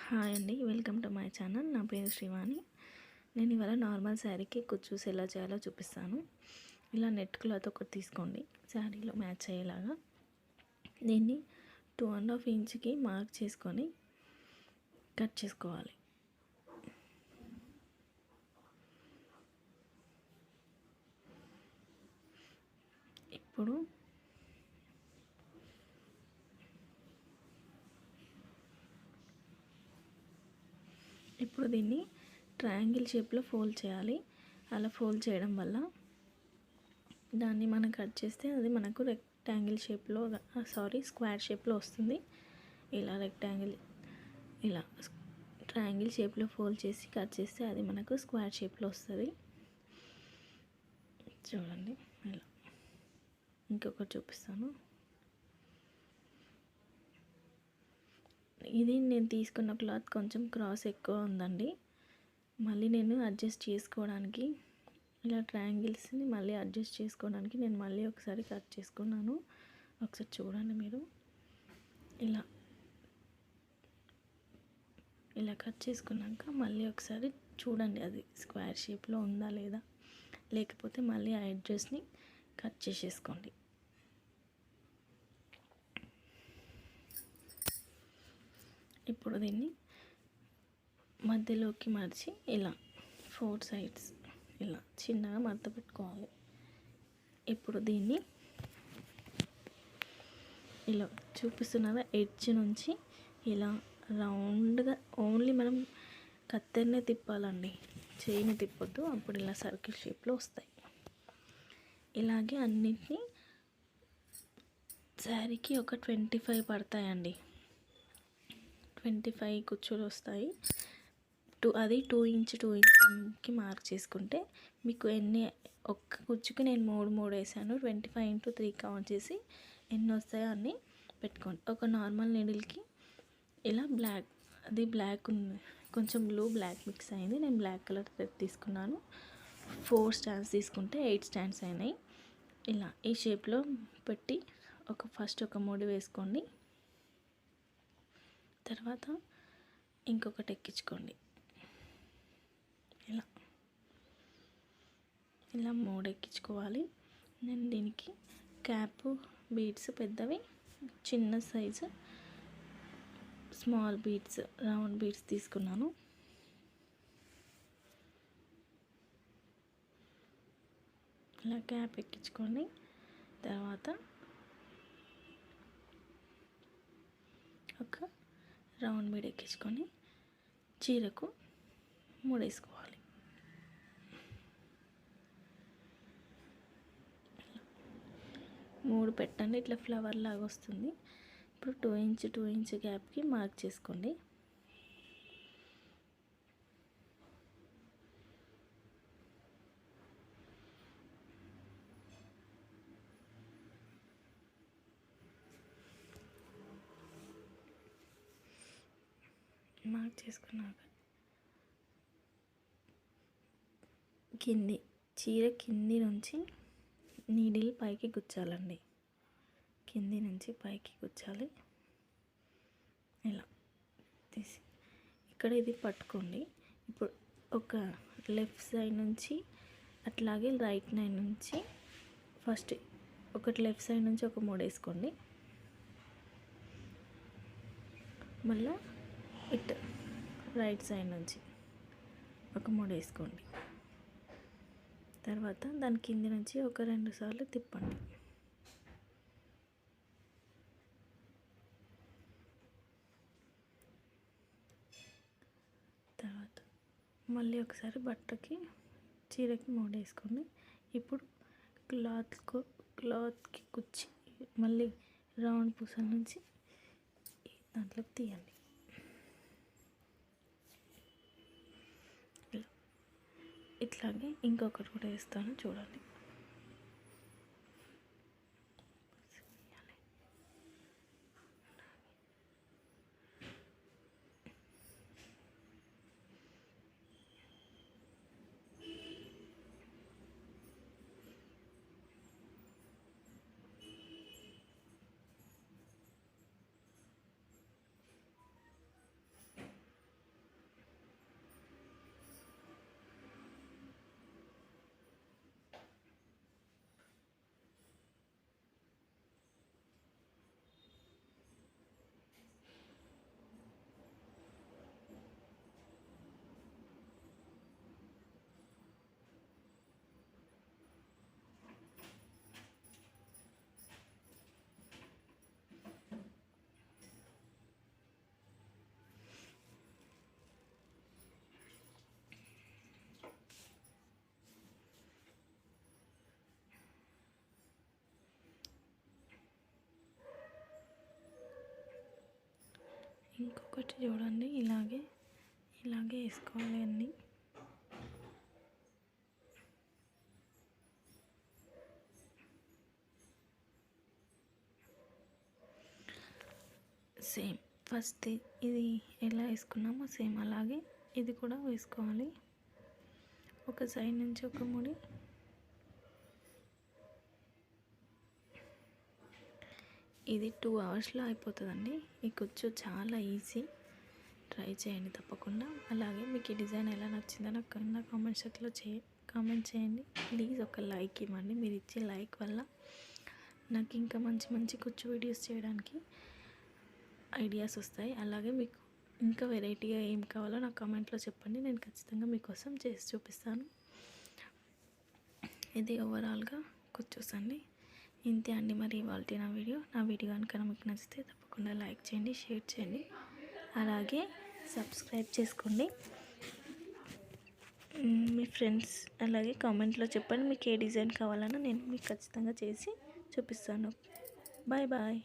Hi అండి, welcome to my channel. నా పేరు శ్రీవాణి. నేను ఇవాళ నార్మల్ శారీకి కుచ్చూస్ ఎలా చేయాలో చూపిస్తాను. ఇలా నెట్ క్లాత్ ఒకటి తీసుకోండి, శారీలో మ్యాచ్ అయ్యేలాగా. దీన్ని 2.5 ఇంచ్కి మార్క్ చేసుకొని కట్ చేసుకోవాలి. ఇప్పుడు దీన్ని ట్రయాంగిల్ షేప్లో ఫోల్డ్ చేయాలి. అలా ఫోల్డ్ చేయడం వల్ల దాన్ని మనం కట్ చేస్తే అది మనకు రెక్టాంగిల్ షేప్లో స్క్వేర్ షేప్లో వస్తుంది. ఇలా ఇలా ట్రయాంగిల్ షేప్లో ఫోల్డ్ చేసి కట్ చేస్తే అది మనకు స్క్వేర్ షేప్లో వస్తుంది. చూడండి, ఇలా ఇంకొకటి చూపిస్తాను. ఇది నేను తీసుకున్న క్లాత్ కొంచెం క్రాస్ ఎక్కువ ఉందండి. మళ్ళీ నేను అడ్జస్ట్ చేసుకోవడానికి ఇలా ట్రయాంగిల్స్ని మళ్ళీ అడ్జస్ట్ చేసుకోవడానికి నేను మళ్ళీ ఒకసారి కట్ చేసుకున్నాను. ఒకసారి చూడండి మీరు. ఇలా కట్ చేసుకున్నాక మళ్ళీ ఒకసారి చూడండి అది స్క్వేర్ షేప్లో ఉందా లేదా, లేకపోతే మళ్ళీ ఆ ఎడ్జెస్ని కట్ చేసేసుకోండి. ఇప్పుడు దీన్ని మధ్యలోకి మర్చి ఇలా 4 సైడ్స్ ఇలా చిన్నగా మడత పెట్టుకోవాలి. ఇప్పుడు దీన్ని ఇలా చూపిస్తున్న ఎడ్జ్ నుంచి ఇలా రౌండ్గా ఓన్లీ మనం కత్తెరనే తిప్పాలండి, చేయిని తిప్పొద్దు. అప్పుడు ఇలా సర్కిల్ షేప్లో వస్తాయి. ఇలాగే అన్నింటినీ శారీకి ఒక 25 పడతాయండి. 25 కుచ్చులు వస్తాయి. అది 2 ఇంచ్కి మార్క్ చేసుకుంటే మీకు ఒక్క కుచ్చుకి నేను 3 వేసాను. 25 × 3 కౌంట్ చేసి ఎన్ని వస్తాయో అన్నీ పెట్టుకోండి. ఒక నార్మల్ నీడిల్కి ఇలా బ్లాక్ ఉంది, కొంచెం బ్లాక్ మిక్స్ అయింది. నేను బ్లాక్ కలర్ థ్రెడ్ తీసుకున్నాను. 4 స్టాండ్స్ తీసుకుంటే 8 స్టాండ్స్ అయినాయి. ఇలా ఈ షేప్లో పెట్టి ఫస్ట్ ఒక 3 వేసుకోండి. తర్వాత ఇంకొకటి ఎక్కించుకోండి. ఇలా 3 ఎక్కించుకోవాలి. నేను దీనికి క్యాప్ బీడ్స్ పెద్దవి, చిన్న size small beads, round beads తీసుకున్నాను. ఇలా క్యాప్ ఎక్కించుకోండి. తర్వాత ఒక రౌండ్ బీడ్ ఎక్కించుకొని చీరకు ముడేసుకోవాలి. 3 పెట్టండి, ఇట్లా ఫ్లవర్ లాగా వస్తుంది. ఇప్పుడు 2 ఇంచ్ గ్యాప్కి మార్క్ చేసుకోండి. మార్క్ చేసుకున్నాక చీర కింది నుంచి నీడిల్ పైకి గుచ్చాలండి. కింది నుంచి పైకి గుచ్చాలి. ఇలా తీసి ఇక్కడ ఇది పట్టుకోండి. ఇప్పుడు ఒక లెఫ్ట్ సైడ్ నుంచి అట్లాగే రైట్ సైడ్ నుంచి ఫస్ట్ ఒకటి లెఫ్ట్ సైడ్ నుంచి ఒక 3 వేసుకోండి. మళ్ళీ ఇట్ రైట్ సైడ్ నుంచి ఒక 3 వేసుకోండి. తర్వాత దాని కింది నుంచి ఒక 2 సార్లు తిప్పండి. తర్వాత మళ్ళీ ఒకసారి చీరకి 3 వేసుకోండి. ఇప్పుడు క్లాత్కి కుచ్చి మళ్ళీ రౌండ్ పూసల నుంచి దాంట్లోకి తీయండి. ఇట్లాగే ఇంకొకటి కూడా వేస్తాను, చూడండి. ఇంకొకటి చూడండి, ఇలాగే వేసుకోవాలి అన్నీ. సేమ్ ఫస్ట్ ఇది ఎలా వేసుకున్నామో సేమ్ అలాగే ఇది కూడా వేసుకోవాలి. ఒక సైడ్ నుంచి ఒక ముడి, ఇది 2 అవర్స్లో అయిపోతుందండి. ఈ కుచ్చు చాలా ఈజీ, ట్రై చేయండి తప్పకుండా. అలాగే మీకు ఈ డిజైన్ ఎలా నచ్చిందో నాకు నా కామెంట్ సెక్షన్లో కామెంట్ చేయండి. ప్లీజ్ ఒక లైక్ ఇవ్వండి. మీరు ఇచ్చే లైక్ వల్ల నాకు ఇంకా మంచి మంచి కుచ్చు వీడియోస్ చేయడానికి ఐడియాస్ వస్తాయి. అలాగే మీకు ఇంకా వెరైటీగా ఏం కావాలో నాకు కామెంట్లో చెప్పండి, నేను ఖచ్చితంగా మీకోసం చేసి చూపిస్తాను. ఇది ఓవరాల్గా కుచ్చూస్ అండి. ఇంతే అండి మరి ఇవాళ నా వీడియో కనుక మీకు నచ్చితే తప్పకుండా లైక్ చేయండి, షేర్ చేయండి, అలాగే సబ్స్క్రైబ్ చేసుకోండి. మీ ఫ్రెండ్స్ అలాగే కామెంట్లో చెప్పండి మీకు ఏ డిజైన్ కావాలన్నా నేను మీకు ఖచ్చితంగా చేసి చూపిస్తాను. Bye bye.